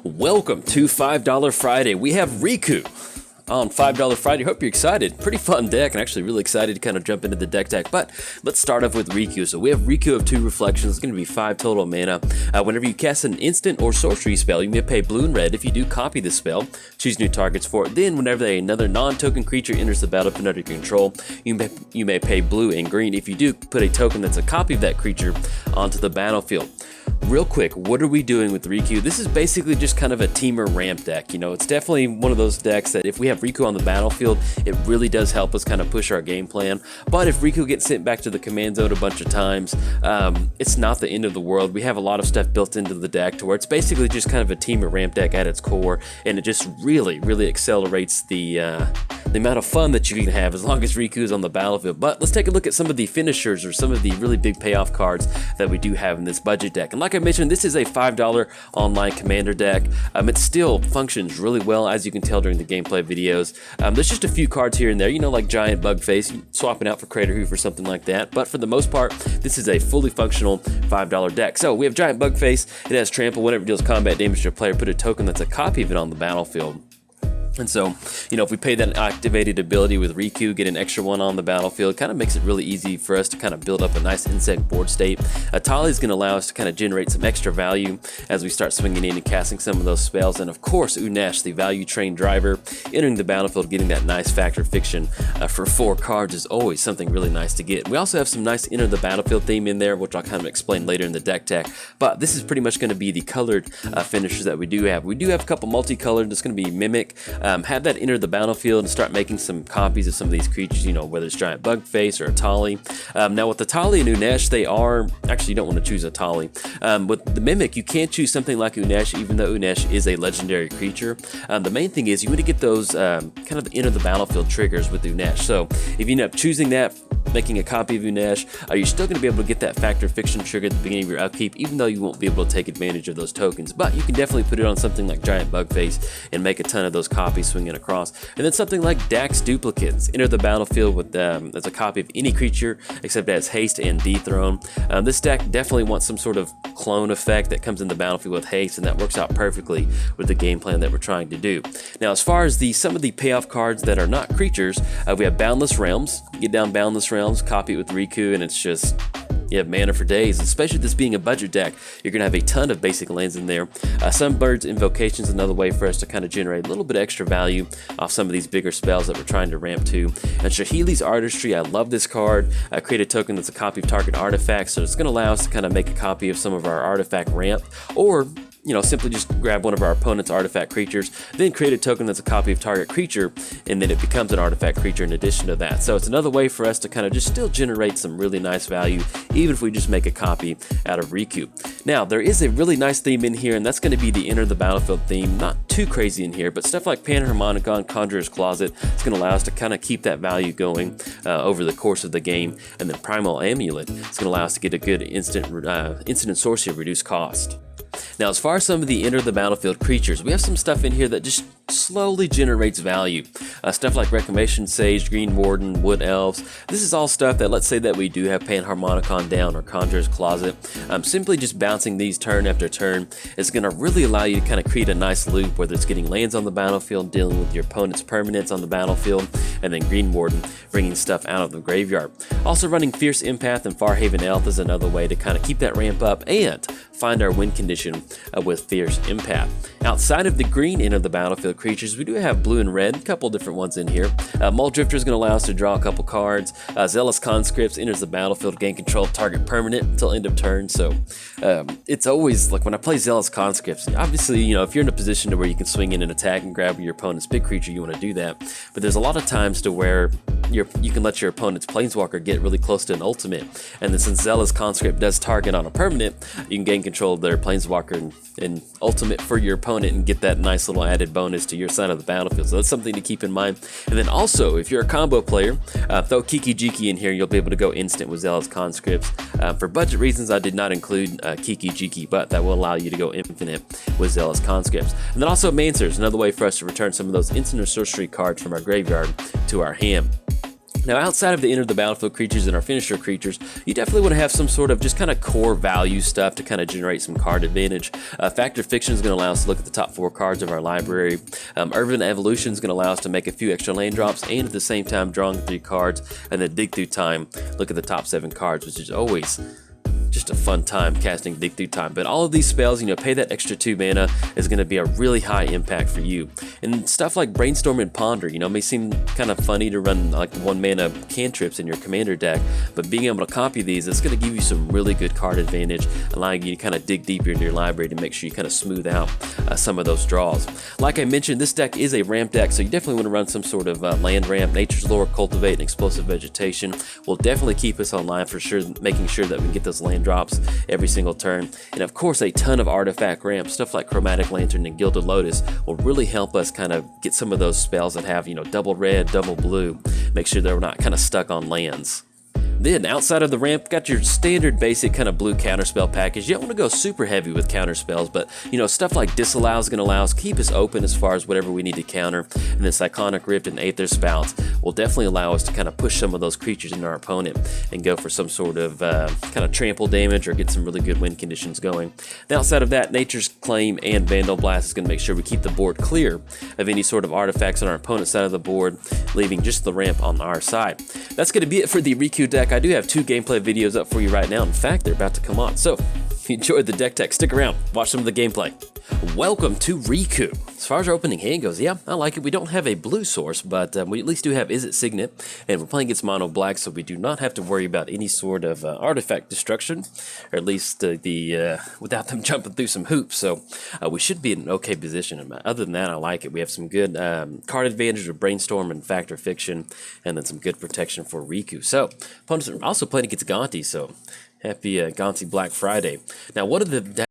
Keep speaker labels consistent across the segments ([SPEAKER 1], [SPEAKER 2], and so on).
[SPEAKER 1] Welcome to $5 Friday. We have Riku on $5 Friday. Hope you're excited. Pretty fun deck, and actually really excited to kind of jump into the deck. But let's start off with Riku. So we have Riku of Two Reflections. It's going to be 5 total mana. Whenever you cast an instant or sorcery spell, you may pay blue and red. If you do, copy the spell, choose new targets for it. Then whenever another non-token creature enters the battlefield under your control, you may pay blue and green. If you do, put a token that's a copy of that creature onto the battlefield. Real quick, what are we doing with Riku? This is basically just kind of a teamer ramp deck. You know, it's definitely one of those decks that if we have Riku on the battlefield, it really does help us kind of push our game plan. But if Riku gets sent back to the command zone a bunch of times, it's not the end of the world. We have a lot of stuff built into the deck to where it's basically just kind of a teamer ramp deck at its core, and it just really accelerates the amount of fun that you can have as long as Riku is on the battlefield. But let's take a look at some of the finishers or some of the really big payoff cards that we do have in this budget deck. And like I mentioned, this is a $5 online commander deck. It still functions really well, as you can tell during the gameplay videos. There's just a few cards here and there, you know, like Giant Bugface, swapping out for Crater Hoof or something like that. But for the most part, this is a fully functional $5 deck. So we have Giant Bugface. It has Trample. Whenever it deals combat damage to a player, put a token that's a copy of it on the battlefield. And so, you know, if we pay that activated ability with Riku, get an extra one on the battlefield, kind of makes it really easy for us to kind of build up a nice insect board state. Tali is going to allow us to kind of generate some extra value as we start swinging in and casting some of those spells. And of course, Unesh, the value train driver, entering the battlefield, getting that nice Factor Fiction for 4 cards is always something really nice to get. We also have some nice enter the battlefield theme in there, which I'll kind of explain later in the deck tech. But this is pretty much going to be the colored finishers that we do have. We do have a couple multicolored. That's going to be Mimic. Have that enter the battlefield and start making some copies of some of these creatures, you know, whether it's Giant Bugface or a Tali. Now with the Tali and Unesh, they are, actually you don't want to choose a Tali. With the Mimic, you can't choose something like Unesh, even though Unesh is a legendary creature. The main thing is you want to get those kind of enter the battlefield triggers with Unesh. So if you end up choosing that, making a copy of Unesh, you're still going to be able to get that Factor Fiction trigger at the beginning of your upkeep, even though you won't be able to take advantage of those tokens. But you can definitely put it on something like Giant Bugface and make a ton of those copies swinging across. And then something like Dax Duplicates. Enter the battlefield with as a copy of any creature except it has haste and dethrone. This deck definitely wants some sort of clone effect that comes in the battlefield with haste, and that works out perfectly with the game plan that we're trying to do. Now, as far as some of the payoff cards that are not creatures, we have Boundless Realms. Get down Boundless Realms, copy it with Riku, and it's just, you have mana for days. Especially this being a budget deck, you're going to have a ton of basic lands in there. Sunbird's Invocation is another way for us to kind of generate a little bit extra value off some of these bigger spells that we're trying to ramp to. And Shahili's Artistry, I love this card. Create a token that's a copy of target artifact, so it's going to allow us to kind of make a copy of some of our artifact ramp, or you know, simply just grab one of our opponent's artifact creatures, then create a token that's a copy of target creature, and then it becomes an artifact creature in addition to that. So it's another way for us to kind of just still generate some really nice value, even if we just make a copy out of Riku. Now, there is a really nice theme in here, and that's going to be the Enter the Battlefield theme. Not too crazy in here, but stuff like Panharmonicon, Conjurer's Closet, it's going to allow us to kind of keep that value going over the course of the game. And then Primal Amulet, it's going to allow us to get a good instant sorcery reduced cost. Now, as far as some of the enter the battlefield creatures, we have some stuff in here that just slowly generates value. Stuff like Reclamation Sage, Green Warden, Wood Elves. This is all stuff that, let's say that we do have Panharmonicon down or Conjurer's Closet. Simply just bouncing these turn after turn is going to really allow you to kind of create a nice loop, whether it's getting lands on the battlefield, dealing with your opponent's permanents on the battlefield, and then Green Warden bringing stuff out of the graveyard. Also running Fierce Empath and Farhaven Elf is another way to kind of keep that ramp up and find our win condition with Fierce Empath. Outside of the green enter the battlefield creatures, we do have blue and red, a couple different ones in here. Muldrifter is going to allow us to draw a couple cards. Zealous Conscripts enters the battlefield, gain control of target permanent until end of turn. So it's always like when I play Zealous Conscripts, obviously, you know, if you're in a position to where you can swing in and attack and grab your opponent's big creature, you want to do that. But there's a lot of times to where you can let your opponent's Planeswalker get really close to an ultimate, and then since Zealous Conscript does target on a permanent, you can gain control of their Planeswalker and ultimate for your opponent and get that nice little added bonus to your side of the battlefield. So that's something to keep in mind. And then also, if you're a combo player, throw Kiki Jiki in here. You'll be able to go instant with Zealous Conscripts. For budget reasons, I did not include Kiki Jiki, but that will allow you to go infinite with Zealous Conscripts. And then also Mancers, another way for us to return some of those instant or sorcery cards from our graveyard to our hand. Now, outside of the enter the battlefield creatures and our finisher creatures, you definitely want to have some sort of just kind of core value stuff to kind of generate some card advantage. Factor Fiction is going to allow us to look at the top 4 cards of our library. Urban Evolution is going to allow us to make a few extra land drops and at the same time drawing 3 cards, and then Dig Through Time, look at the top 7 cards, which is always just a fun time casting Dig Through Time. But all of these spells, pay that extra 2 mana is going to be a really high impact for you. And stuff like Brainstorm and Ponder, may seem kind of funny to run like 1 mana cantrips in your commander deck, but being able to copy these, it's going to give you some really good card advantage, allowing you to kind of dig deeper into your library to make sure you kind of smooth out some of those draws. Like I mentioned, this deck is a ramp deck, so you definitely want to run some sort of land ramp. Nature's Lore, Cultivate, and Explosive Vegetation will definitely keep us online for sure, making sure that we get those land drops every single turn. And of course, a ton of artifact ramps, stuff like Chromatic Lantern and Gilded Lotus will really help us kind of get some of those spells that have, double red, double blue, make sure that we're not kind of stuck on lands. Then, outside of the ramp, got your standard basic kind of blue counterspell package. You don't want to go super heavy with counterspells, but stuff like Disallow is going to allow us to keep us open as far as whatever we need to counter. And then Cyclonic Rift and Aether Spouts will definitely allow us to kind of push some of those creatures into our opponent and go for some sort of kind of trample damage or get some really good win conditions going. Then outside of that, Nature's Claim and Vandal Blast is going to make sure we keep the board clear of any sort of artifacts on our opponent's side of the board, leaving just the ramp on our side. That's going to be it for the Riku deck. I do have 2 gameplay videos up for you right now. In fact, they're about to come on. So, if you enjoyed the deck tech, stick around, watch some of the gameplay. Welcome to Riku. As far as our opening hand goes, yeah, I like it. We don't have a blue source, but we at least do have Is It Signet, and we're playing against mono black, so we do not have to worry about any sort of artifact destruction, or at least without them jumping through some hoops. So we should be in an okay position. And other than that, I like it. We have some good card advantage with Brainstorm and Factor Fiction, and then some good protection for Riku. So opponents are also playing against Gonti, so happy Gonti Black Friday. Now, what are the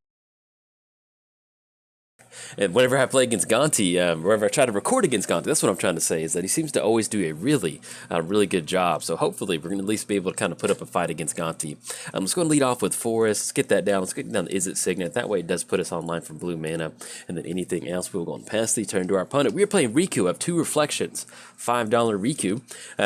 [SPEAKER 1] And whenever I play against Gonti, whenever I try to record against Gonti, that's what I'm trying to say, is that he seems to always do a really good job. So hopefully we're going to at least be able to kind of put up a fight against Gonti. Let's go and lead off with Forest. Let's get that down. Let's get down to Is It Signet. That way it does put us online for blue mana. And then anything else, we'll go and pass the turn to our opponent. We are playing Riku of Two Reflections. $5 Riku.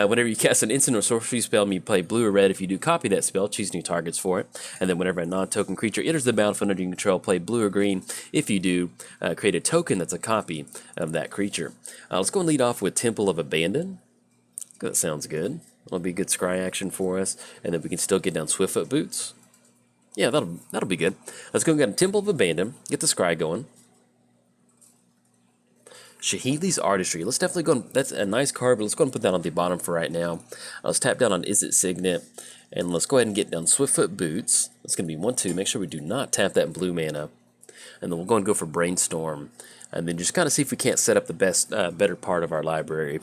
[SPEAKER 1] Whenever you cast an instant or sorcery spell, you play blue or red. If you do copy that spell, choose new targets for it. And then whenever a non-token creature enters the battlefield under your control, play blue or green. If you do, create a token that's a copy of that creature. Let's go and lead off with Temple of Abandon. That sounds good. That'll be a good scry action for us. And then we can still get down Swiftfoot Boots. Yeah, that'll be good. Let's go and get a Temple of Abandon. Get the scry going. Shahidli's Artistry. Let's definitely go. That's a nice card, but let's go and put that on the bottom for right now. Let's tap down on Is It Signet, and let's go ahead and get down Swiftfoot Boots. That's going to be 1/2. Make sure we do not tap that blue mana, and then we'll go and go for Brainstorm, and then just kind of see if we can't set up the better part of our library.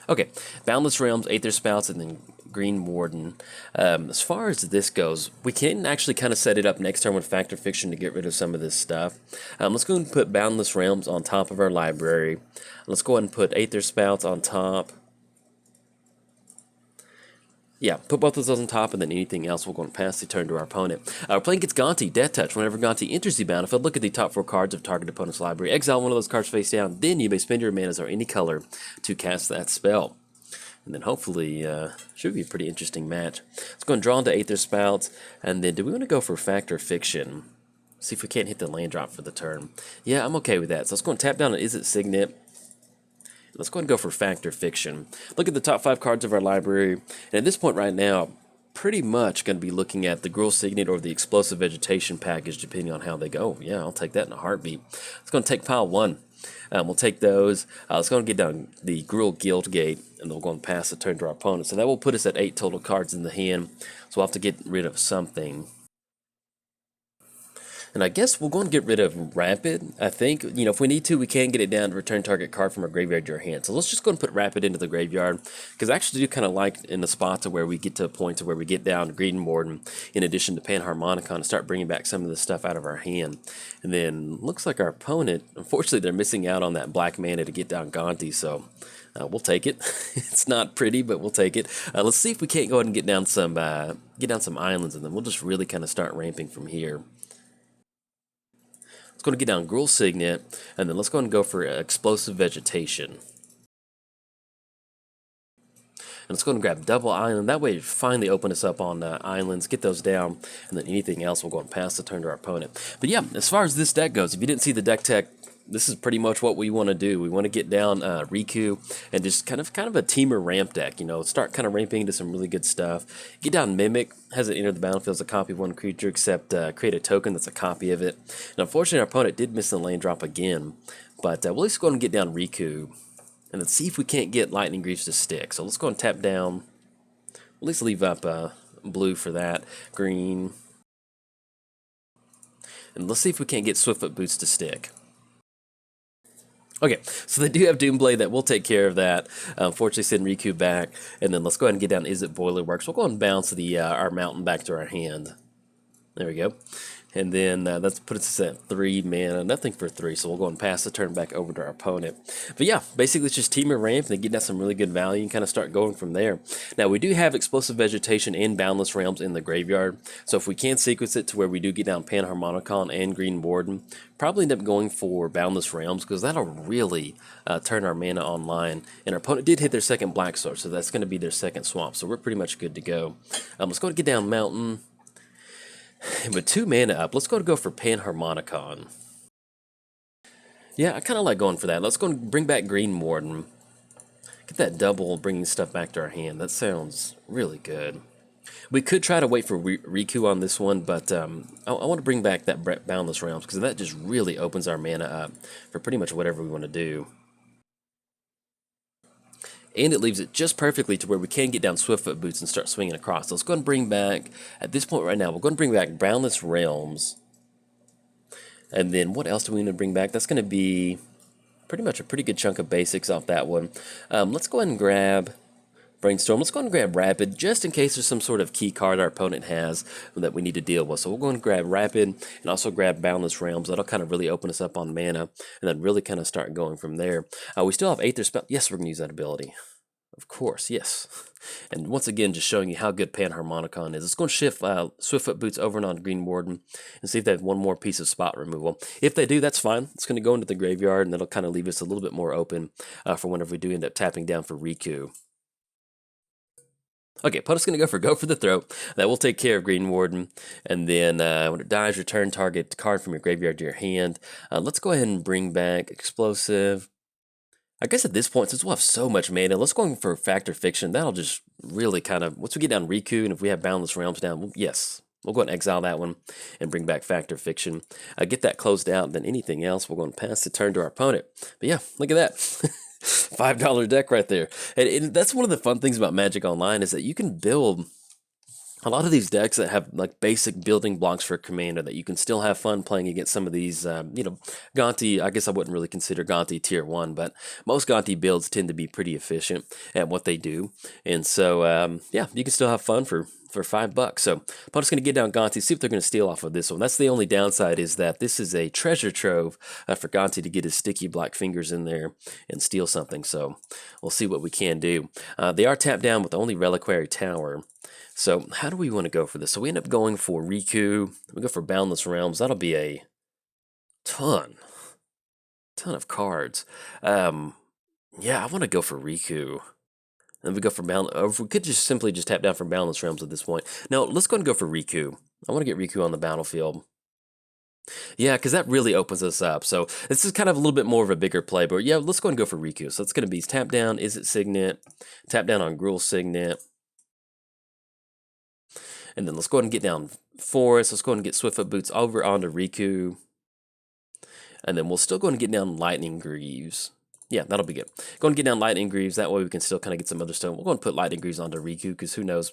[SPEAKER 1] Okay, Boundless Realms, Aether Spouts, and then Green Warden. As far as this goes, we can actually kind of set it up next turn with Factor Fiction to get rid of some of this stuff. Let's go ahead and put Boundless Realms on top of our library. Let's go ahead and put Aether Spouts on top. Yeah, put both of those on top, and then anything else we'll go and pass the turn to our opponent. We're playing against Gonti, Death Touch. Whenever Gonti enters the battlefield, look at the top 4 cards of target opponent's library. Exile one of those cards face down. Then you may spend your manas or any color to cast that spell. And then hopefully, should be a pretty interesting match. Let's go and draw into Aether Spouts. And then do we want to go for Factor Fiction? See if we can't hit the land drop for the turn. Yeah, I'm okay with that. So let's go and tap down on Is It Signet. Let's go ahead and go for Factor Fiction. Look at the top 5 cards of our library. And at this point right now, pretty much going to be looking at the Gruul Signet or the Explosive Vegetation package, depending on how they go. Yeah, I'll take that in a heartbeat. Let's go and take pile 1. We'll take those. Let's go and get down the Gruul Guildgate, and then we'll go and pass the turn to our opponent. So that will put us at 8 total cards in the hand. So we'll have to get rid of something. And I guess we'll go and get rid of Rapid. I think, if we need to, we can get it down to return target card from our graveyard to our hand. So let's just go and put Rapid into the graveyard, because I actually do kind of like in the spot to where we get to a point to where we get down to Green Warden, in addition to Panharmonicon, and start bringing back some of the stuff out of our hand. And then looks like our opponent, unfortunately, they're missing out on that black mana to get down Gonti, so we'll take it. It's not pretty, but we'll take it. Let's see if we can't go ahead and get down some islands, and then we'll just really kind of start ramping from here. Let's go and get down Gruul Signet, and then let's go and go for Explosive Vegetation. let's go and grab double island. That way, finally open us up on islands, get those down, and then anything else, we'll go and pass the turn to our opponent. But yeah, as far as this deck goes, if you didn't see the deck tech, this is pretty much what we want to do. We want to get down Riku and just kind of a teamer ramp deck, you know, start kind of ramping into some really good stuff. Get down Mimic, hasn't entered the battlefield as a copy of one creature, except create a token that's a copy of it. And unfortunately, our opponent did miss the lane drop again, but we'll at least go ahead and get down Riku, and then see if we can't get Lightning Greaves to stick. So let's go and tap down, at least leave up blue for that, green, and let's see if we can't get Swiftfoot Boots to stick. Okay, so they do have Doomblade that will take care of that. Unfortunately, send Riku back, and then let's go ahead and get down Is It Boilerworks. We'll go and bounce the our mountain back to our hand. There we go. And then that's put us at 3 mana, nothing for 3, so we'll go and pass the turn back over to our opponent. But yeah, basically it's just teamer ramp, and then getting out some really good value and kind of start going from there. Now, we do have Explosive Vegetation and Boundless Realms in the graveyard, so if we can sequence it to where we do get down Panharmonicon and Green Warden, probably end up going for Boundless Realms, because that'll really turn our mana online. And our opponent did hit their second Black Sword, so that's going to be their second swamp, so we're pretty much good to go. Let's go and get down Mountain. And with 2 mana up, let's go for Panharmonicon. Yeah, I kind of like going for that. Let's go and bring back Green Warden. Get that double, bringing stuff back to our hand. That sounds really good. We could try to wait for Riku on this one, but I want to bring back that Boundless Realms, because that just really opens our mana up for pretty much whatever we want to do. And it leaves it just perfectly to where we can get down Swiftfoot Boots and start swinging across. So let's go and bring back, at this point right now, we're going to bring back Boundless Realms. And then what else do we need to bring back? That's going to be pretty much a pretty good chunk of basics off that one. Let's go ahead and grab Brainstorm. Let's go ahead and grab Rapid, just in case there's some sort of key card our opponent has that we need to deal with. So we'll go and grab Rapid, and also grab Boundless Realms. That'll kind of really open us up on mana, and then really kind of start going from there. We still have Aether Spell. Yes, we're going to use that ability. Of course, yes. And once again, just showing you how good Panharmonicon is. Let's go and shift Swiftfoot Boots over and on Green Warden and see if they have one more piece of spot removal. If they do, that's fine. It's going to go into the graveyard, and that'll kind of leave us a little bit more open for whenever we do end up tapping down for Riku. Okay, opponent's going to go for the throat. That will take care of Green Warden. And then when it dies, return target card from your graveyard to your hand. Let's go ahead and bring back Explosive. I guess at this point, since we'll have so much mana, let's go for Factor Fiction. That'll just really kind of, once we get down Riku, and if we have Boundless Realms down, yes, we'll go ahead and exile that one and bring back Factor Fiction. Get that closed out, and then anything else, we're going to pass the turn to our opponent. But yeah, look at that. $5 deck right there. And that's one of the fun things about Magic Online, is that you can build a lot of these decks that have like basic building blocks for Commander that you can still have fun playing against some of these, you know, Gonti. I guess I wouldn't really consider Gonti tier 1, but most Gonti builds tend to be pretty efficient at what they do. And so, yeah, you can still have fun for $5. So I'm just going to get down Gonti, see if they're going to steal off of this one. That's the only downside, is that this is a treasure trove for Gonti to get his sticky black fingers in there and steal something. So we'll see what we can do. They are tapped down with only Reliquary Tower. So how do we want to go for this? So we end up going for Riku. We go for Boundless Realms. That'll be a ton of cards. Yeah, I want to go for Riku. And we go for Boundless, or if we could just simply just tap down for Boundless Realms at this point. Now, let's go and go for Riku. I want to get Riku on the battlefield. Yeah, because that really opens us up. So this is kind of a little bit more of a bigger play, but yeah, let's go and go for Riku. So it's going to be tap down, Is It Signet, tap down on Gruul Signet. And then let's go ahead and get down Forest. Let's go ahead and get Swiftfoot Boots over onto Riku. And then we'll still go and get down Lightning Greaves. Yeah, that'll be good. Go and get down Lightning Greaves. That way we can still kind of get some other stuff. We'll go and put Lightning Greaves onto Riku, because who knows,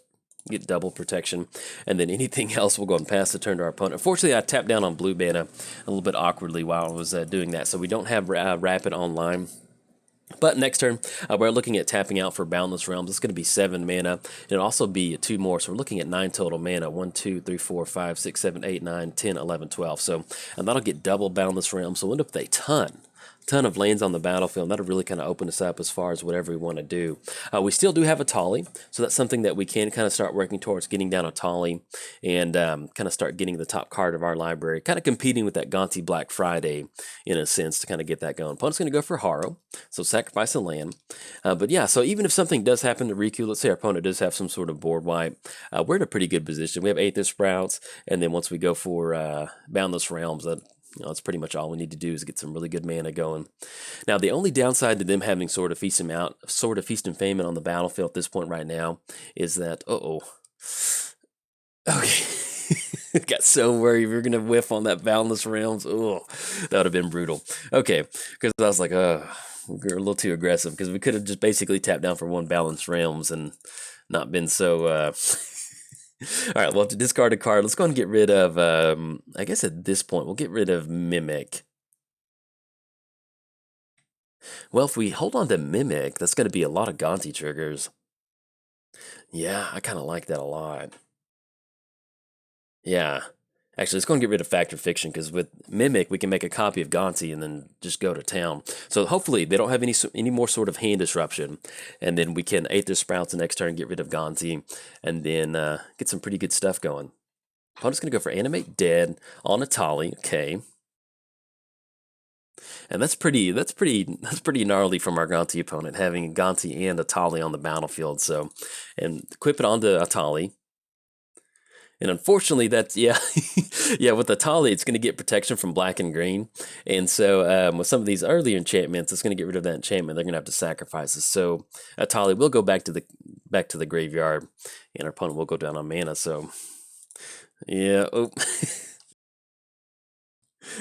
[SPEAKER 1] get double protection. And then anything else, we'll go and pass the turn to our opponent. Unfortunately, I tapped down on blue mana a little bit awkwardly while I was doing that. So we don't have Rapid online. But next turn, we're looking at tapping out for Boundless Realms. It's going to be 7 mana. And it'll also be 2 more. So we're looking at 9 total mana. 1, 2, 3, 4, 5, 6, 7, 8, 9, 10, 11, 12. So and that'll get double Boundless Realms. So we'll end up with a ton ton of lands on the battlefield, and that'll really kind of open us up as far as whatever we want to do. We still do have a Tolly, so that's something that we can kind of start working towards, getting down a Tolly and kind of start getting the top card of our library, kind of competing with that Gonti Black Friday in a sense to kind of get that going. Opponent's going to go for Haro, so sacrifice a land. But yeah, so even if something does happen to Riku, let's say our opponent does have some sort of board wipe, we're in a pretty good position. We have Aether Sprouts, and then once we go for Boundless Realms, that's pretty much all we need to do is get some really good mana going. Now, the only downside to them having Sword of Feast and Famine on the battlefield at this point right now is that, okay. Got so worried we were going to whiff on that Boundless Realms. Oh, that would have been brutal. Okay, because I was like, we were a little too aggressive because we could have just basically tapped down for one Boundless Realms and not been so... All right, we'll have to discard a card. Let's go and get rid of, I guess at this point, we'll get rid of Mimic. Well, if we hold on to Mimic, that's going to be a lot of Gonti triggers. Yeah, I kind of like that a lot. Yeah. Actually, let's go and get rid of Fact or Fiction, because with Mimic, we can make a copy of Gonti and then just go to town. So hopefully they don't have any more sort of hand disruption, and then we can Aether Sprouts the next turn, get rid of Gonti, and then get some pretty good stuff going. Opponent's going to go for Animate Dead on a Tolly, okay. And that's pretty gnarly from our Gonti opponent, having a Gonti and a Tolly on the battlefield. So, and equip it onto a Tolly. And unfortunately, that's, yeah, with the Tolly, it's going to get protection from black and green. And so with some of these earlier enchantments, it's going to get rid of that enchantment. They're going to have to sacrifice it. So a Tolly will go back to the graveyard, and our opponent will go down on mana. So, yeah,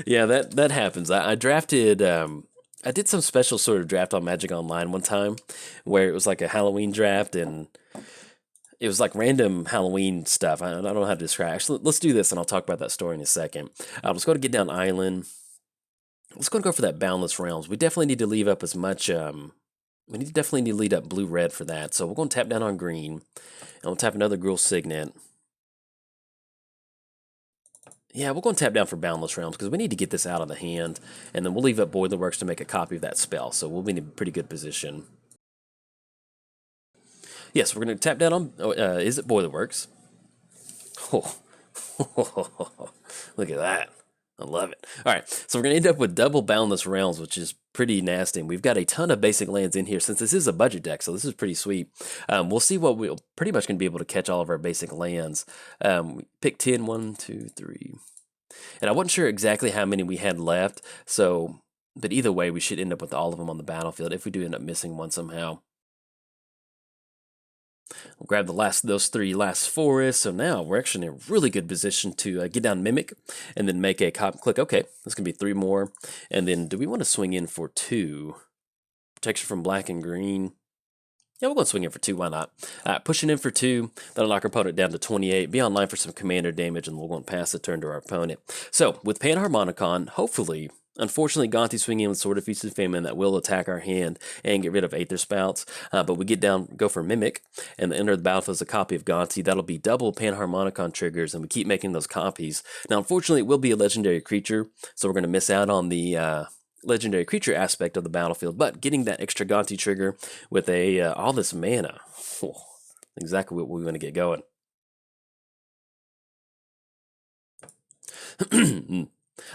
[SPEAKER 1] yeah, that happens. I drafted... I did some special sort of draft on Magic Online one time, where it was like a Halloween draft, and it was like random Halloween stuff. I don't know how to describe it. Actually, let's do this, and I'll talk about that story in a second. Let's go to Get Down Island. Let's go for that Boundless Realms. We definitely need to leave up as much... we definitely need to lead up blue-red for that. So we're going to tap down on green, and we'll tap another Gruul Signet. Yeah, we're going to tap down for Boundless Realms, because we need to get this out of the hand, and then we'll leave up Boilerworks to make a copy of that spell. So we'll be in a pretty good position. Yes, we're going to tap down on, is it Boilerworks? Oh, look at that. I love it. All right, so we're going to end up with double Boundless Realms, which is pretty nasty. And we've got a ton of basic lands in here, since this is a budget deck, so this is pretty sweet. We'll see what we'll pretty much going to be able to catch all of our basic lands. We picked 10, 1, 2, 3. And I wasn't sure exactly how many we had left, so, but either way, we should end up with all of them on the battlefield if we do end up missing one somehow. We'll grab those three last forests. So now we're actually in a really good position to get down Mimic and then make a click. Okay, that's going to be 3 more. And then do we want to swing in for 2? Protection from black and green. Yeah, we're going to swing in for 2. Why not? Pushing in for 2. That'll knock our opponent down to 28. Be online for some commander damage, and we're going to pass the turn to our opponent. So with Panharmonicon, hopefully... Unfortunately, Gonti swinging in with Sword of Feast and Famine that will attack our hand and get rid of Aether Spouts. But we go for Mimic, and the enter of the battlefield is a copy of Gonti. That'll be double Panharmonicon triggers, and we keep making those copies. Now, unfortunately, it will be a legendary creature, so we're going to miss out on the legendary creature aspect of the battlefield. But getting that extra Gonti trigger with all this mana, exactly what we want to get going.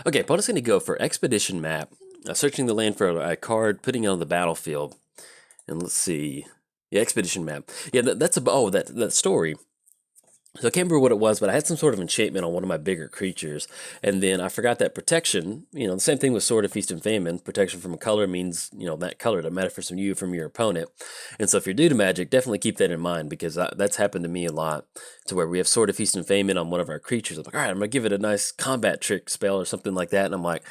[SPEAKER 1] Okay, opponent's going to go for Expedition Map, searching the land for a card, putting it on the battlefield. And let's see. Yeah, Expedition Map. Yeah, that story. So I can't remember what it was, but I had some sort of enchantment on one of my bigger creatures. And then I forgot that protection, the same thing with Sword of Feast and Famine. Protection from a color means, that color doesn't matter from you, from your opponent. And so if you're new to Magic, definitely keep that in mind, because that's happened to me a lot, to where we have Sword of Feast and Famine on one of our creatures. I'm like, all right, I'm going to give it a nice combat trick spell or something like that. And I'm like,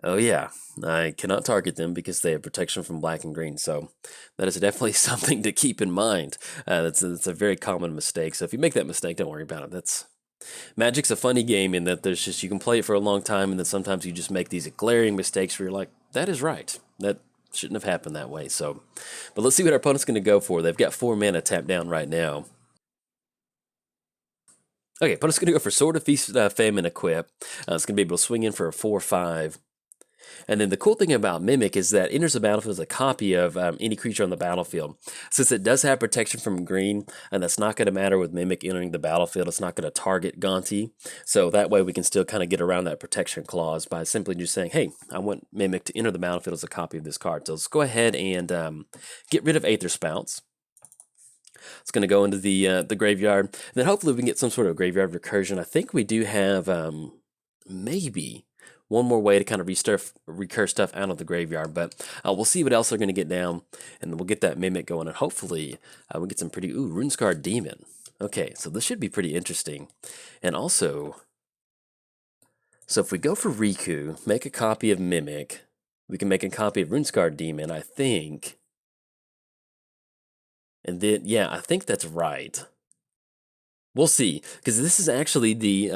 [SPEAKER 1] oh yeah, I cannot target them because they have protection from black and green. So that is definitely something to keep in mind. That's a very common mistake. So if you make that mistake, don't worry about it. Magic's a funny game in that you can play it for a long time, and then sometimes you just make these glaring mistakes where you're like, that is right. That shouldn't have happened that way. So, but let's see what our opponent's going to go for. They've got 4 mana tapped down right now. Okay, opponent's going to go for Sword of Feast, Famine equip. It's going to be able to swing in for a 4/5. And then the cool thing about Mimic is that enters the battlefield as a copy of any creature on the battlefield. Since it does have protection from green, and that's not going to matter with Mimic entering the battlefield, it's not going to target Gonti. So that way we can still kind of get around that protection clause by simply just saying, hey, I want Mimic to enter the battlefield as a copy of this card. So let's go ahead and get rid of Aether Spouts. It's going to go into the graveyard. And then hopefully we can get some sort of graveyard recursion. I think we do have maybe one more way to kind of recur stuff out of the graveyard, but we'll see what else they're going to get down, and we'll get that Mimic going, and hopefully we'll get some pretty, Runescarred Demon. Okay, so this should be pretty interesting. And also, so if we go for Riku, make a copy of Mimic, we can make a copy of Runescarred Demon, I think. And then, yeah, I think that's right. We'll see, because this is actually the,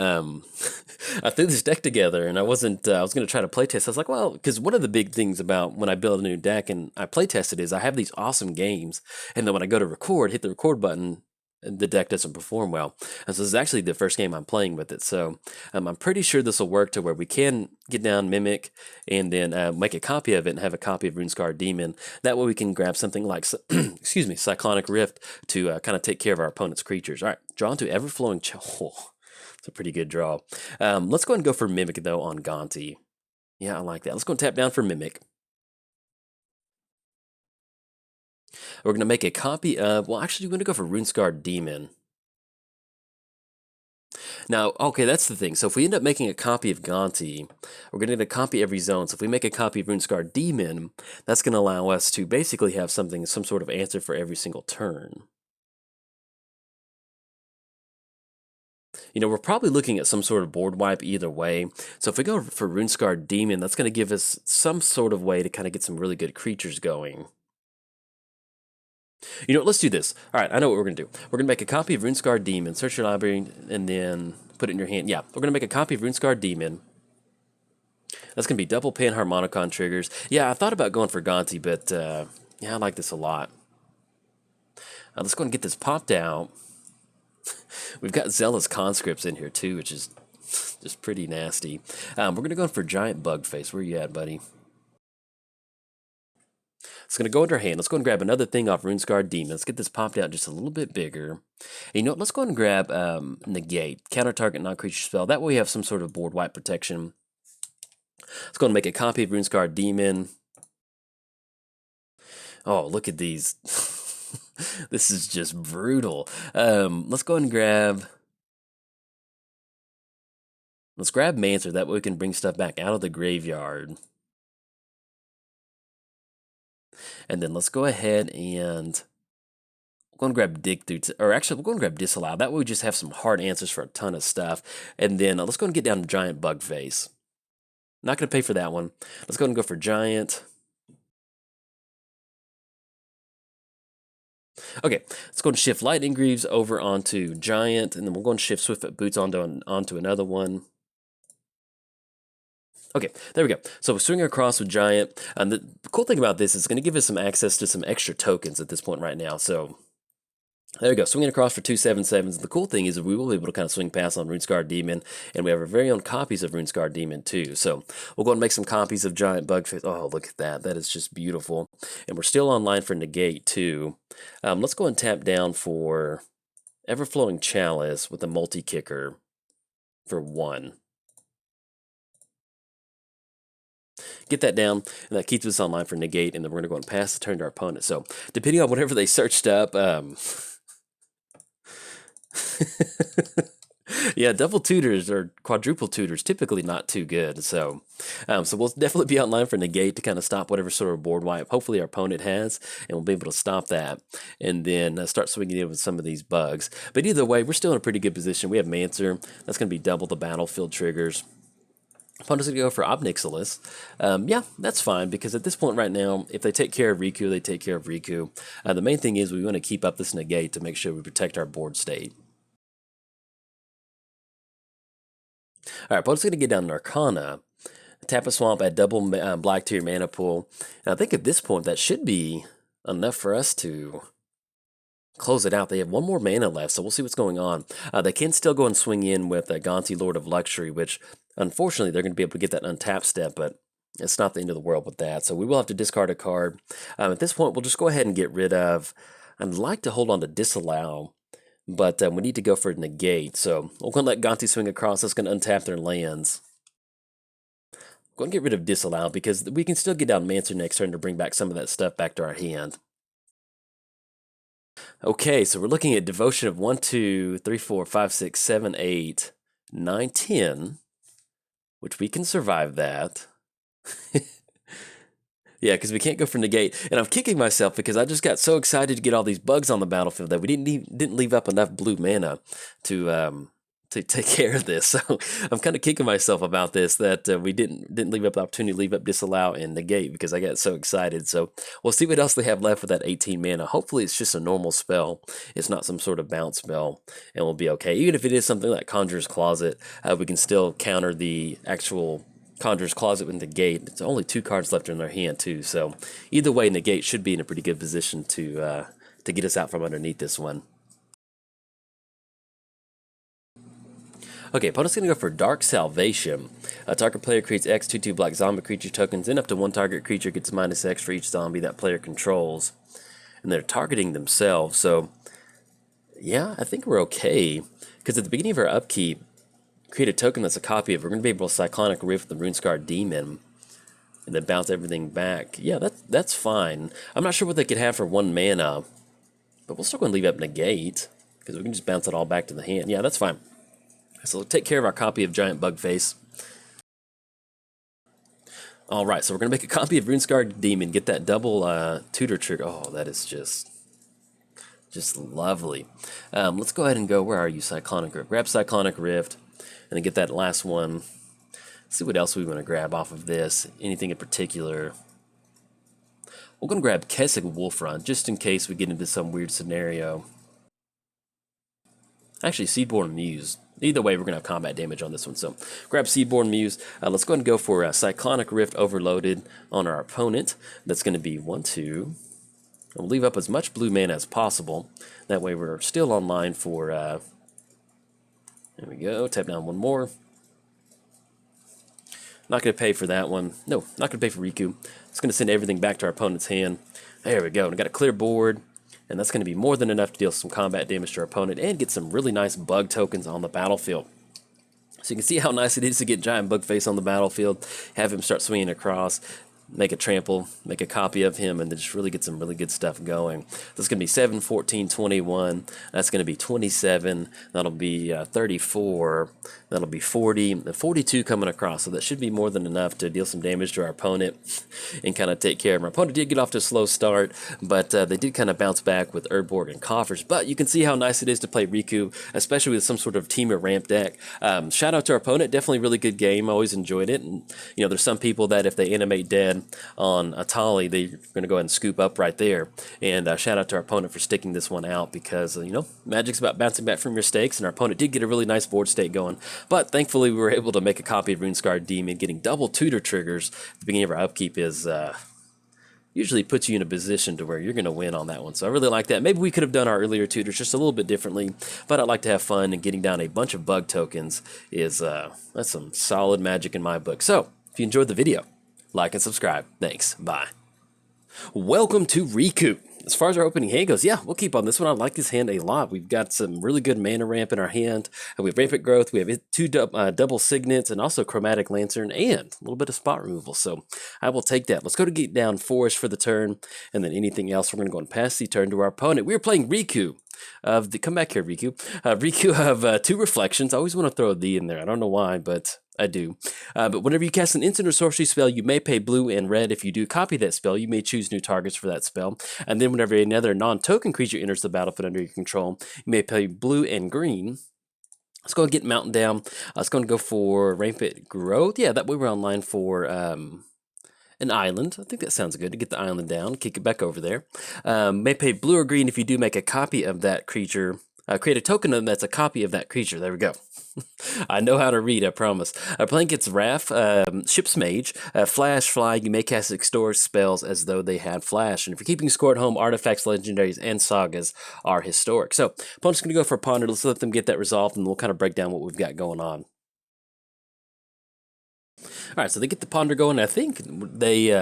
[SPEAKER 1] I threw this deck together, and I was going to try to playtest. I was like, well, because one of the big things about when I build a new deck and I playtest it is I have these awesome games, and then when I go to record, hit the record button, the deck doesn't perform well. And so this is actually the first game I'm playing with it. So I'm pretty sure this will work to where we can get down Mimic and then make a copy of it and have a copy of Runescarred Demon. That way we can grab something like, excuse me, Cyclonic Rift to kind of take care of our opponent's creatures. All right, draw into Everflowing Oh, it's a pretty good draw. Let's go ahead and go for Mimic, though, on Gonti. Yeah, I like that. Let's go and tap down for Mimic. We're going to make a copy of, well, actually, we're going to go for Runescarred Demon. Now, okay, that's the thing. So if we end up making a copy of Gonti, we're going to get a copy every zone. So if we make a copy of Runescarred Demon, that's going to allow us to basically have something, some sort of answer for every single turn. You know, we're probably looking at some sort of board wipe either way. So if we go for Runescarred Demon, that's going to give us some sort of way to kind of get some really good creatures going. You know what, let's do this. All right, I know what we're going to do. We're going to make a copy of Runescarred Demon, search your library, and then put it in your hand. Yeah, we're going to make a copy of Runescarred Demon. That's going to be double Panharmonicon triggers. Yeah, I thought about going for Gonti, but yeah, I like this a lot. Let's go and get this popped out. We've got Zealous Conscripts in here too, which is just pretty nasty. We're going to go for Giant Bugface. Where you at, buddy? It's going to go into our hand. Let's go and grab another thing off Runescarred Demon. Let's get this popped out just a little bit bigger. And you know what? Let's go and grab Negate. Counter target non-creature spell. That way we have some sort of board wipe protection. Let's go and make a copy of Runescarred Demon. Oh, look at these. This is just brutal. Let's go and grab... Let's grab Mancer. That way we can bring stuff back out of the graveyard. And then let's go ahead and we're going to grab Dig Through, or actually we're going to grab Disallow. That way we just have some hard answers for a ton of stuff. And then let's go and get down to Giant Bugface. Not going to pay for that one. Let's go and go for Giant. Okay, let's go and shift Lightning Greaves over onto Giant, and then we'll go and shift Swiftfoot Boots onto another one. Okay, there we go. So we're swinging across with Giant. The cool thing about this is it's going to give us some access to some extra tokens at this point right now. So there we go, swinging across for 2 7/7s. The cool thing is that we will be able to kind of swing past on Runescarred Demon, and we have our very own copies of Runescarred Demon too. So we'll go and make some copies of Giant Bugface. Oh, look at that. That is just beautiful. And we're still online for Negate too. Let's go and tap down for Everflowing Chalice with a multi-kicker for 1. Get that down, and that keeps us online for Negate, and then we're going to go and pass the turn to our opponent. So, depending on whatever they searched up, yeah, double tutors or quadruple tutors, typically not too good. So, so we'll definitely be online for Negate to kind of stop whatever sort of board wipe hopefully our opponent has, and we'll be able to stop that, and then start swinging in with some of these bugs. But either way, we're still in a pretty good position. We have Mancer. That's going to be double the battlefield triggers. Opponent's going to go for Obnixilis. Yeah, that's fine, because at this point right now, if they take care of Riku, they take care of Riku. The main thing is we want to keep up this Negate to make sure we protect our board state. All right, opponent's going to get down to Arcana. Tap a swamp, add double black to your mana pool. And I think at this point that should be enough for us to close it out. They have one more mana left, so we'll see what's going on. They can still go and swing in with Gonti, Lord of Luxury, which unfortunately they're going to be able to get that untapped step, but It's not the end of the world with that. So we will have to discard a card. At this point, we'll just go ahead and get rid of. I'd like to hold on to Disallow, but we need to go for Negate. So we're going to let Gonti swing across. That's going to untap their lands. Going to get rid of Disallow because we can still get down Mancer next turn to bring back some of that stuff back to our hand. Okay, so we're looking at Devotion of 1, 2, 3, 4, 5, 6, 7, 8, 9, 10, which we can survive that. Yeah, because we can't go for Negate. And I'm kicking myself because I just got so excited to get all these bugs on the battlefield that we didn't leave up enough blue mana to take care of this. So I'm kind of kicking myself about this, that we didn't leave up the opportunity to leave up Disallow and Negate because I got so excited. So we'll see what else they have left with that 18 mana. Hopefully it's just a normal spell. It's not some sort of bounce spell, and we'll be okay. Even if it is something like Conjurer's Closet, we can still counter the actual Conjurer's Closet with Negate. It's only 2 cards left in their hand too, so either way, Negate should be in a pretty good position to get us out from underneath this one. Okay, opponent's going to go for Dark Salvation. A target player creates X 2/2 black zombie creature tokens, and up to 1 target creature gets -X for each zombie that player controls. And they're targeting themselves, so yeah, I think we're okay. Because at the beginning of our upkeep, create a token that's a copy of. We're going to be able to Cyclonic Rift the Runescarred Demon and then bounce everything back. Yeah, that's fine. I'm not sure what they could have for 1 mana, but we're still going to leave up Negate because we can just bounce it all back to the hand. Yeah, that's fine. So we'll take care of our copy of Giant Bugface. All right, so we're going to make a copy of Runescarred Demon, get that double tutor trigger. Oh, that is just lovely. Let's go ahead and go. Where are you, Cyclonic Rift? Grab Cyclonic Rift. And then get that last one. See what else we want to grab off of this. Anything in particular? We're going to grab Kessig Wolfrun, just in case we get into some weird scenario. Actually, Seedborn Muse. Either way, we're going to have combat damage on this one. So grab Seedborn Muse. Let's go ahead and go for Cyclonic Rift Overloaded on our opponent. That's going to be 1, 2. We'll leave up as much blue mana as possible. That way we're still online for... there we go. Tap down 1 more. Not going to pay for that one. No, not going to pay for Riku. It's going to send everything back to our opponent's hand. There we go. We got a clear board, and that's going to be more than enough to deal some combat damage to our opponent and get some really nice bug tokens on the battlefield. So you can see how nice it is to get Giant Bugface on the battlefield, have him start swinging across, make a trample, make a copy of him, and then just really get some really good stuff going. That's going to be 7, 14, 21. That's going to be 27. That'll be 34. That'll be 40. And 42 coming across. So that should be more than enough to deal some damage to our opponent and kind of take care of him. Our opponent did get off to a slow start, but they did kind of bounce back with Erdborg and Coffers. But you can see how nice it is to play Riku, especially with some sort of team or ramp deck. Shout out to our opponent. Definitely really good game. Always enjoyed it. And, you know, there's some people that if they animate dead on Atali, they're going to go ahead and scoop up right there. And shout out to our opponent for sticking this one out because, you know, Magic's about bouncing back from your mistakes, and our opponent did get a really nice board state going. But thankfully, we were able to make a copy of Runescarred Demon. Getting double tutor triggers at the beginning of our upkeep is usually puts you in a position to where you're going to win on that one. So I really like that. Maybe we could have done our earlier tutors just a little bit differently, but I like to have fun, and getting down a bunch of bug tokens is that's some solid Magic in my book. So if you enjoyed the video, like and subscribe. Thanks. Bye. Welcome to Riku. As far as our opening hand goes, yeah, we'll keep on this one. I like this hand a lot. We've got some really good mana ramp in our hand. We have Rampant Growth. We have 2 double Signets, and also Chromatic Lantern, and a little bit of spot removal. So I will take that. Let's go to get down Forest for the turn, and then anything else, we're going to go and pass the turn to our opponent. We're playing Riku. Come back here, Riku. Riku of Two Reflections. I always want to throw a D in there. I don't know why, but I do. But whenever you cast an instant or sorcery spell, you may pay blue and red. If you do copy that spell, you may choose new targets for that spell. And then whenever another non-token creature enters the battlefield under your control, you may pay blue and green. Let's go and get Mountain down. Let's go and go for Rampant Growth. Yeah, that way we're online for an island. I think that sounds good to get the island down, kick it back over there. May pay blue or green if you do make a copy of that creature. Create a token that's a copy of that creature. There we go. I know how to read, I promise. Our playing gets Raff, Ship's Mage, Flash, Fly. You may cast extort spells as though they had Flash. And if you're keeping score at home, artifacts, legendaries, and sagas are historic. So, opponent's going to go for a Ponder. Let's let them get that resolved, and we'll kind of break down what we've got going on. All right, so they get the ponder going. I think they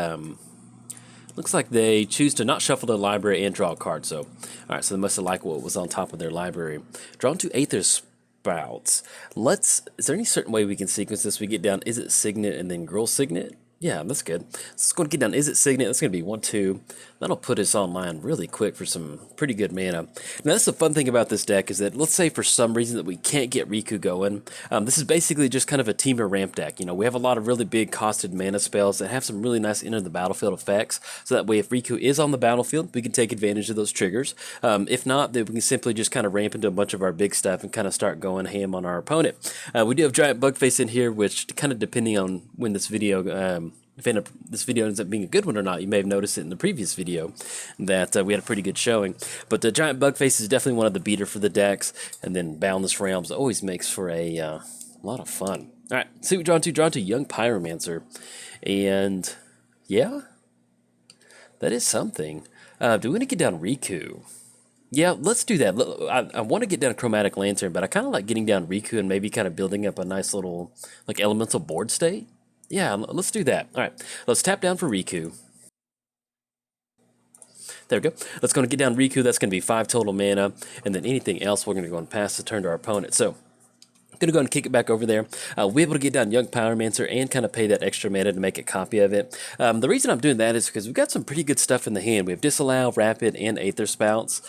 [SPEAKER 1] looks like they choose to not shuffle their library and draw a card. So, all right, so they must have liked what was on top of their library. Drawn to Aether Sprouts. Is there any certain way we can sequence this? We get down, is it Signet and then Girl Signet? Yeah, that's good. So let's go and get down, is it Signet? That's going to be 1, 2. That'll put us online really quick for some pretty good mana. Now, that's the fun thing about this deck is that, let's say for some reason that we can't get Riku going, this is basically just kind of a teamer ramp deck. You know, we have a lot of really big costed mana spells that have some really nice enter the battlefield effects, so that way if Riku is on the battlefield, we can take advantage of those triggers. If not, then we can simply just kind of ramp into a bunch of our big stuff and kind of start going ham on our opponent. We do have Giant Bugface in here, which kind of depending on when this video if this video ends up being a good one or not, you may have noticed it in the previous video that we had a pretty good showing. But the Giant Bugface is definitely one of the beater for the decks, and then Boundless Realms always makes for a lot of fun. All right, see what we're drawn to Young Pyromancer, and yeah, that is something. Do we want to get down Riku? Yeah, let's do that. I want to get down a Chromatic Lantern, but I kind of like getting down Riku and maybe kind of building up a nice little like elemental board state. Yeah, let's do that. All right, let's tap down for Riku. There we go. Let's go and get down Riku. That's going to be 5 total mana, and then anything else we're going to go and pass the turn to our opponent. So gonna go and kick it back over there. We'll be able to get down Young Pyromancer and kind of pay that extra mana to make a copy of it. The reason I'm doing that is because we've got some pretty good stuff in the hand. We have Disallow, Rapid, and Aether Spouts.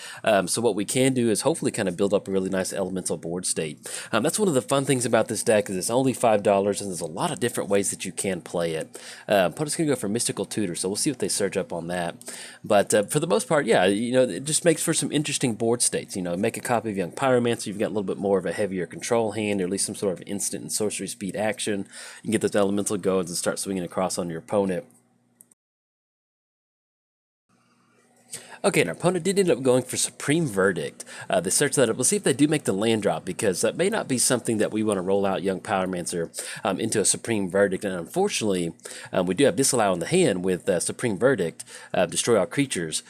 [SPEAKER 1] So what we can do is hopefully kind of build up a really nice elemental board state. That's one of the fun things about this deck is it's only $5 and there's a lot of different ways that you can play it. Opponent's gonna go for Mystical Tutor, so we'll see what they search up on that. But for the most part, yeah, you know, it just makes for some interesting board states. You know, make a copy of Young Pyromancer, you've got a little bit more of a heavier control hand, or at least some sort of instant and sorcery speed action. You can get those elemental goads and start swinging across on your opponent. Okay, and our opponent did end up going for Supreme Verdict. They searched that up. We'll see if they do make the land drop, because that may not be something that we want to roll out Young Pyromancer into a Supreme Verdict. And unfortunately, we do have Disallow in the hand with Supreme Verdict, destroy all creatures.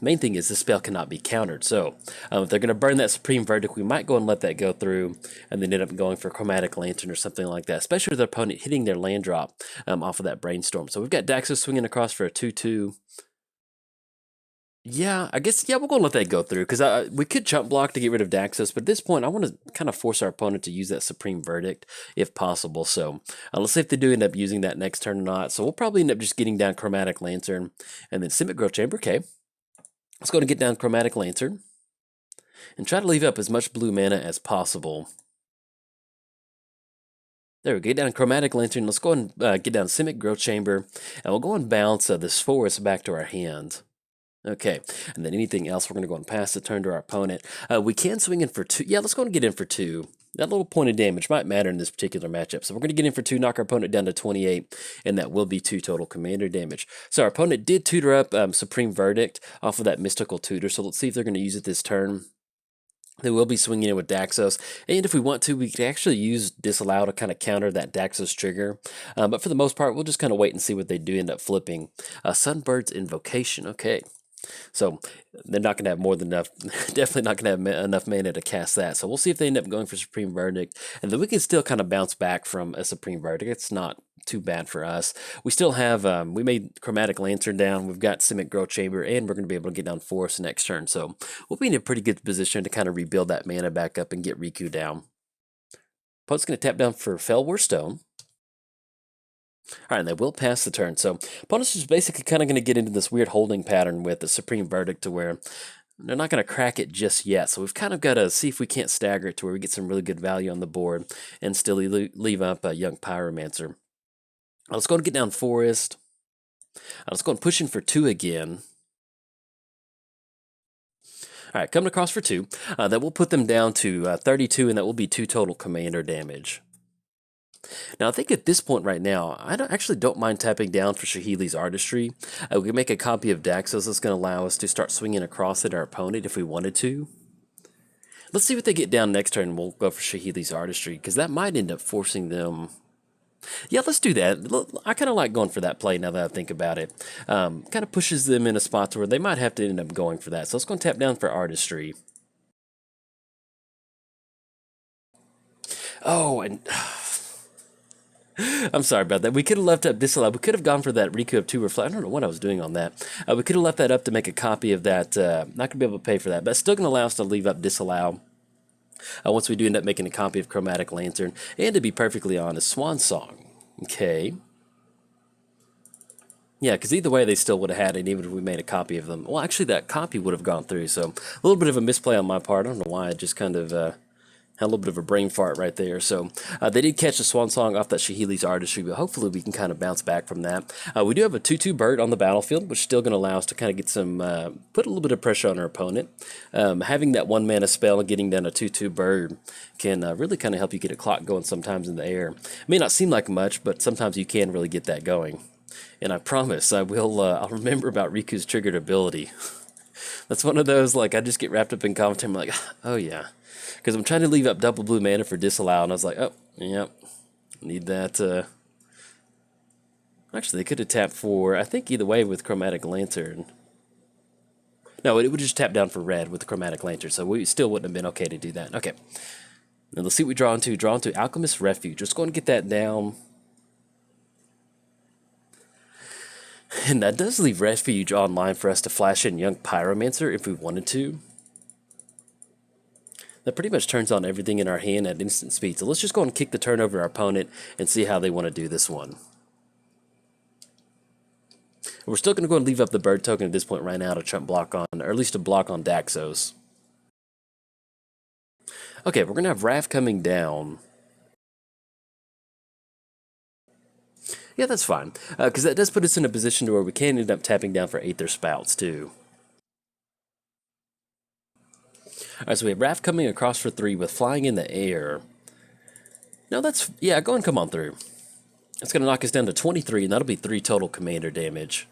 [SPEAKER 1] Main thing is this spell cannot be countered. So if they're going to burn that Supreme Verdict, we might go and let that go through and then end up going for Chromatic Lantern or something like that, especially with the opponent hitting their land drop off of that Brainstorm. So we've got Daxos swinging across for a 2-2. Yeah, I guess, yeah, we're going to let that go through, because we could chump block to get rid of Daxos, but at this point, I want to kind of force our opponent to use that Supreme Verdict, if possible. So let's see if they do end up using that next turn or not. So we'll probably end up just getting down Chromatic Lantern, and then Simic Growth Chamber, okay. Let's go and get down Chromatic Lantern, and try to leave up as much blue mana as possible. There we go, get down Chromatic Lantern. Let's go and get down Simic Growth Chamber, and we'll go and bounce this forest back to our hand. Okay, and then anything else, we're going to go and pass the turn to our opponent. We can swing in for 2. Yeah, let's go and get in for 2. That little point of damage might matter in this particular matchup. So we're going to get in for 2, knock our opponent down to 28, and that will be 2 total commander damage. So our opponent did tutor up Supreme Verdict off of that Mystical Tutor, so let's see if they're going to use it this turn. They will be swinging in with Daxos, and if we want to, we could actually use Disallow to kind of counter that Daxos trigger. But for the most part, we'll just kind of wait and see what they do end up flipping. Sunbird's Invocation, okay. So they're not going to have more than enough, definitely not going to have enough mana to cast that. So we'll see if they end up going for Supreme Verdict, and then we can still kind of bounce back from a Supreme Verdict. It's not too bad for us. We still have, we made Chromatic Lantern down, we've got Simic Growth Chamber, and we're going to be able to get down Forest next turn. So we'll be in a pretty good position to kind of rebuild that mana back up and get Riku down. Opponent's going to tap down for Fellwar Stone. All right, and they will pass the turn. So opponent's just basically kind of going to get into this weird holding pattern with the Supreme Verdict to where they're not going to crack it just yet. So we've kind of got to see if we can't stagger it to where we get some really good value on the board and still leave up a Young Pyromancer. Let's go and get down Forest. Let's go and push in for 2 again. All right, coming across for 2. That will put them down to 32, and that will be 2 total commander damage. Now, I think at this point right now, I actually don't mind tapping down for Shahili's Artistry. We can make a copy of Daxos that's going to allow us to start swinging across at our opponent if we wanted to. Let's see what they get down next turn, and we'll go for Shahili's Artistry, because that might end up forcing them. Yeah, let's do that. I kind of like going for that play now that I think about it. Kind of pushes them in a spot where they might have to end up going for that. So let's go and tap down for Artistry. Oh, and I'm sorry about that. We could have left up Disallow. We could have gone for that Riku of Two Reflections. I don't know what I was doing on that. We could have left that up to make a copy of that. Not going to be able to pay for that, but it's still going to allow us to leave up Disallow. Once we do end up making a copy of Chromatic Lantern. And to be perfectly honest, Swan Song. Okay. Yeah, because either way they still would have had it, even if we made a copy of them. Well, actually, that copy would have gone through, so a little bit of a misplay on my part. I don't know why. I just kind of had a little bit of a brain fart right there. So they did catch the Swan Song off that Shahili's Artistry, but hopefully we can kind of bounce back from that. We do have a 2/2 bird on the battlefield, which is still going to allow us to kind of get some, put a little bit of pressure on our opponent. Having that 1 mana spell and getting down a 2/2 bird can really kind of help you get a clock going sometimes in the air. It may not seem like much, but sometimes you can really get that going. And I promise I will, I'll remember about Riku's triggered ability. That's one of those, like, I just get wrapped up in commentary. I'm like, oh yeah. Because I'm trying to leave up double blue mana for Disallow, and I was like, oh, yep, need that. Actually, they could have tapped for, I think either way with Chromatic Lantern. No, it would just tap down for red with the Chromatic Lantern, so we still wouldn't have been okay to do that. Okay. Now let's see what we draw into. Draw into Alchemist Refuge. Just going to get that down. And that does leave Refuge online for us to flash in Young Pyromancer if we wanted to. That pretty much turns on everything in our hand at instant speed. So let's just go and kick the turn over our opponent and see how they want to do this one. We're still going to go and leave up the bird token at this point right now to trump block on, or at least to block on Daxos. Okay, we're going to have Raff coming down. Yeah, that's fine, because that does put us in a position to where we can end up tapping down for Aether Spouts, too. Alright, so we have Raff coming across for 3 with Flying in the Air. No, that's... yeah, go and come on through. It's going to knock us down to 23, and that'll be 3 total commander damage.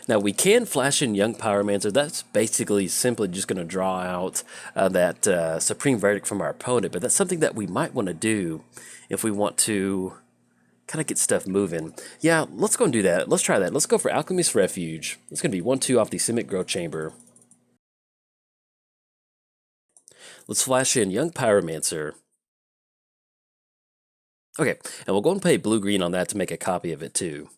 [SPEAKER 1] Now, we can flash in Young Pyromancer. That's basically simply just going to draw out that Supreme Verdict from our opponent, but that's something that we might want to do if we want to kind of get stuff moving. Yeah, let's go and do that. Let's try that. Let's go for Alchemist Refuge. It's going to be 1/2 off the Simic Growth Chamber. Let's flash in Young Pyromancer. Okay, and we'll go and play blue-green on that to make a copy of it, too.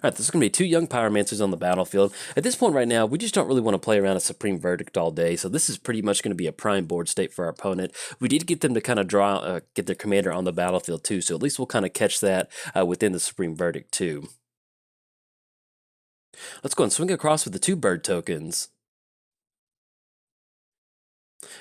[SPEAKER 1] Alright, this is going to be 2 Young Pyromancers on the battlefield. At this point right now, we just don't really want to play around a Supreme Verdict all day, so this is pretty much going to be a prime board state for our opponent. We did get them to kind of draw, get their commander on the battlefield too, so at least we'll kind of catch that within the Supreme Verdict too. Let's go and swing across with the 2 bird tokens.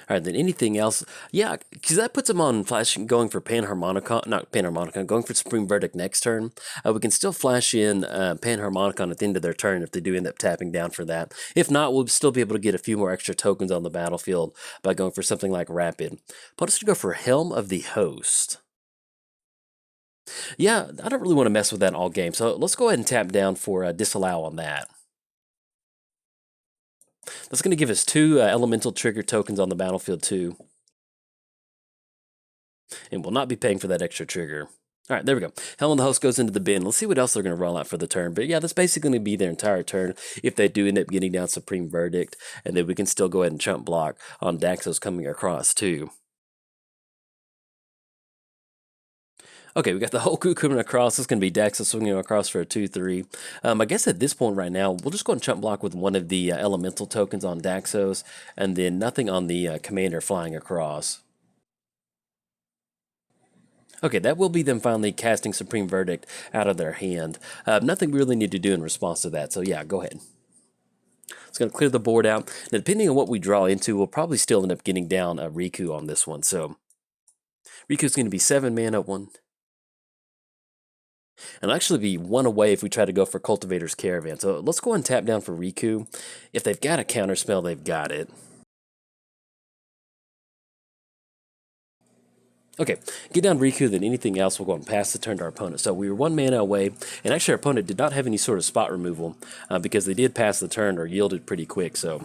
[SPEAKER 1] Alright, then anything else? Yeah, because that puts them on flashing, going for Panharmonicon, not Panharmonicon, going for Supreme Verdict next turn. We can still flash in Panharmonicon at the end of their turn if they do end up tapping down for that. If not, we'll still be able to get a few more extra tokens on the battlefield by going for something like Rapid. Put us to go for Helm of the Host. Yeah, I don't really want to mess with that all game, so let's go ahead and tap down for Disallow on that. That's going to give us 2 elemental trigger tokens on the battlefield too. And we'll not be paying for that extra trigger. Alright, there we go. Helm of the Host goes into the bin. Let's see what else they're going to roll out for the turn. But yeah, that's basically going to be their entire turn if they do end up getting down Supreme Verdict. And then we can still go ahead and chump block on Daxos coming across too. Okay, we got the whole crew coming across. This is going to be Daxos swinging across for a 2/3. I guess at this point right now, we'll just go and chump block with one of the elemental tokens on Daxos, and then nothing on the commander flying across. Okay, that will be them finally casting Supreme Verdict out of their hand. Nothing we really need to do in response to that, so yeah, go ahead. It's going to clear the board out. Now, depending on what we draw into, we'll probably still end up getting down a Riku on this one. So Riku's going to be 7 mana, 1... and actually be 1 away if we try to go for Cultivator's Caravan. So let's go and tap down for Riku. If they've got a counterspell, they've got it. Okay, get down Riku, then anything else will go and pass the turn to our opponent. So we were 1 mana away, and actually our opponent did not have any sort of spot removal because they did pass the turn or yielded pretty quick. So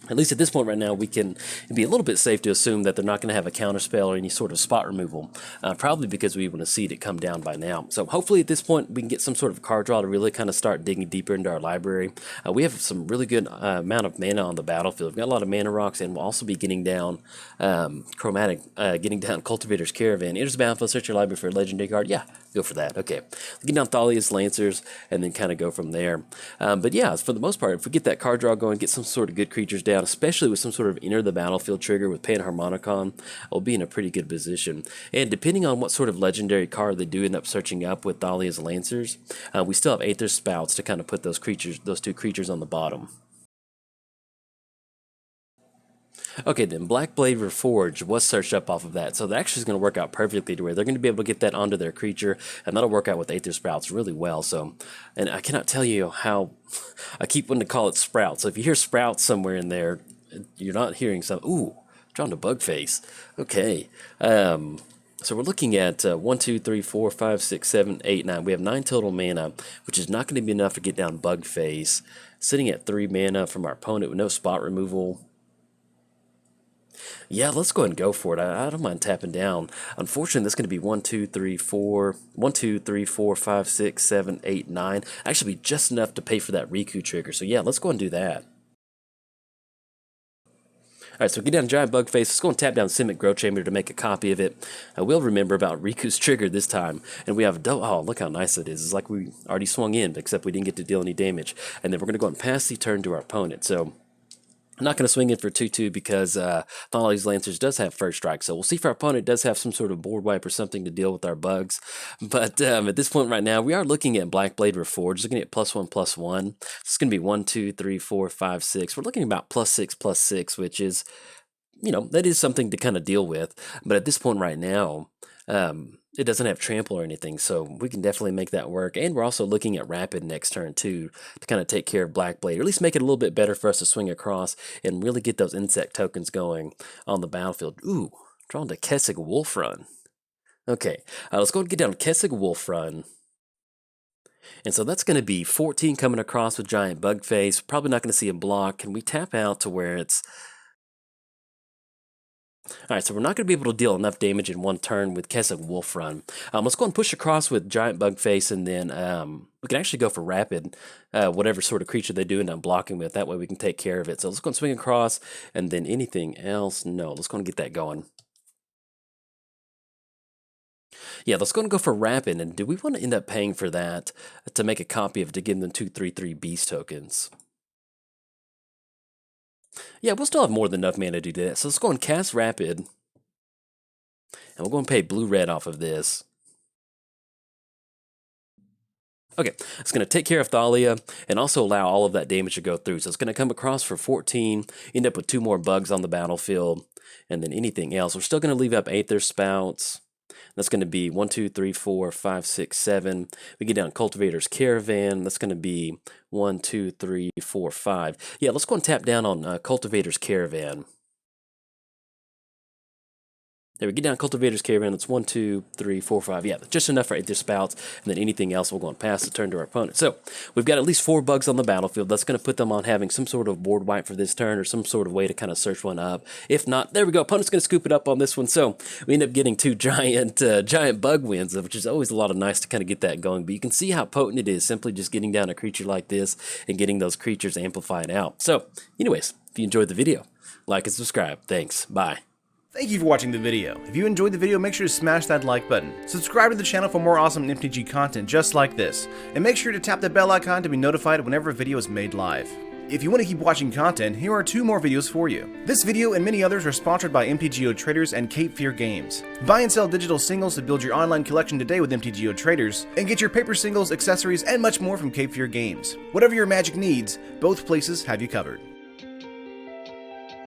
[SPEAKER 1] At least at this point right now, we can be a little bit safe to assume that they're not going to have a counterspell or any sort of spot removal, probably because we want to see it come down by now. So hopefully at this point we can get some sort of card draw to really kind of start digging deeper into our library. We have some really good amount of mana on the battlefield. We've got a lot of mana rocks, and we'll also be getting down getting down Cultivator's Caravan. Enters the battlefield, search your library for a legendary card. Yeah, go for that. Okay, get down Thalia's Lancers, and then kind of go from there. But yeah, for the most part, if we get that card draw going, get some sort of good creatures down, especially with some sort of enter the battlefield trigger with Panharmonicon, we'll be in a pretty good position. And depending on what sort of legendary card they do end up searching up with Thalia's Lancers, we still have Aether Spouts to kind of put those two creatures on the bottom. Okay, then Blackblade Reforged was searched up off of that, so that actually is going to work out perfectly to where they're going to be able to get that onto their creature, and that'll work out with Aether Sprouts really well. So, and I cannot tell you how I keep wanting to call it Sprouts. So if you hear Sprouts somewhere in there, you're not hearing some. Ooh, drawn to Bugface. Okay, so we're looking at 1, 2, 3, 4, 5, 6, 7, 8, 9. We have 9 total mana, which is not going to be enough to get down Bugface. Sitting at 3 mana from our opponent with no spot removal. Yeah, let's go ahead and go for it. I don't mind tapping down. Unfortunately, that's going to be 1, 2, 3, 4, 1, 2, 3, 4, 5, 6, 7, 8, 9. Actually, be just enough to pay for that Riku trigger. So yeah, let's go and do that. Alright, so get down Giant Bugface. Let's go and tap down Simic Growth Chamber to make a copy of it. I will remember about Riku's trigger this time. And we have oh, look how nice it is. It's like we already swung in, except we didn't get to deal any damage. And then we're going to go and pass the turn to our opponent. So I'm not going to swing in for 2/2 because Thalia's Lancers does have first strike. So we'll see if our opponent does have some sort of board wipe or something to deal with our bugs. But at this point right now, we are looking at Blackblade Reforged. Looking at +1/+1. It's going to be 1, 2, 3, 4, 5, 6. We're looking at about +6/+6, which is, you know, that is something to kind of deal with. But at this point right now, it doesn't have trample or anything, so we can definitely make that work. And we're also looking at Rapid next turn too, to kind of take care of Blackblade, or at least make it a little bit better for us to swing across and really get those insect tokens going on the battlefield. Ooh, drawn to Kessig Wolfrun. Okay, let's go and get down Kessig Wolfrun. And so that's going to be 14 coming across with Giant Bugface. Probably not going to see a block. Can we tap out to where it's... Alright, so we're not going to be able to deal enough damage in one turn with Kessig Wolfrun. Let's go and push across with Giant Bugface, and then we can actually go for Rapid, whatever sort of creature they do end up blocking with. That way we can take care of it. So let's go and swing across, and then anything else? No, let's go and get that going. Yeah, let's go and go for Rapid, and do we want to end up paying for that to make a copy of it to give them 2/3/3 Beast tokens? Yeah, we'll still have more than enough mana to do that. So let's go and cast Rapid. And we'll go and pay blue-red off of this. Okay, it's going to take care of Thalia and also allow all of that damage to go through. So it's going to come across for 14, end up with 2 more bugs on the battlefield, and then anything else. We're still going to leave up Aether Spouts. That's going to be 1, 2, 3, 4, 5, 6, 7. We get down Cultivator's Caravan. That's going to be 1, 2, 3, 4, 5. Yeah, let's go and tap down on Cultivator's Caravan. There we get down Cultivator's Caravan. That's 1, 2, 3, 4, 5. Yeah, just enough for Aether Spouts, and then anything else we'll go and pass the turn to our opponent. So we've got at least 4 bugs on the battlefield. That's going to put them on having some sort of board wipe for this turn, or some sort of way to kind of search one up. If not, there we go. Opponent's going to scoop it up on this one. So we end up getting 2 giant bug wins, which is always a lot of nice to kind of get that going. But you can see how potent it is simply just getting down a creature like this and getting those creatures amplified out. So anyways, if you enjoyed the video, like and subscribe. Thanks. Bye.
[SPEAKER 2] Thank you for watching the video. If you enjoyed the video, make sure to smash that like button. Subscribe to the channel for more awesome MTG content just like this. And make sure to tap the bell icon to be notified whenever a video is made live. If you want to keep watching content, here are 2 more videos for you. This video and many others are sponsored by MTGO Traders and Cape Fear Games. Buy and sell digital singles to build your online collection today with MTGO Traders, and get your paper singles, accessories, and much more from Cape Fear Games. Whatever your Magic needs, both places have you covered.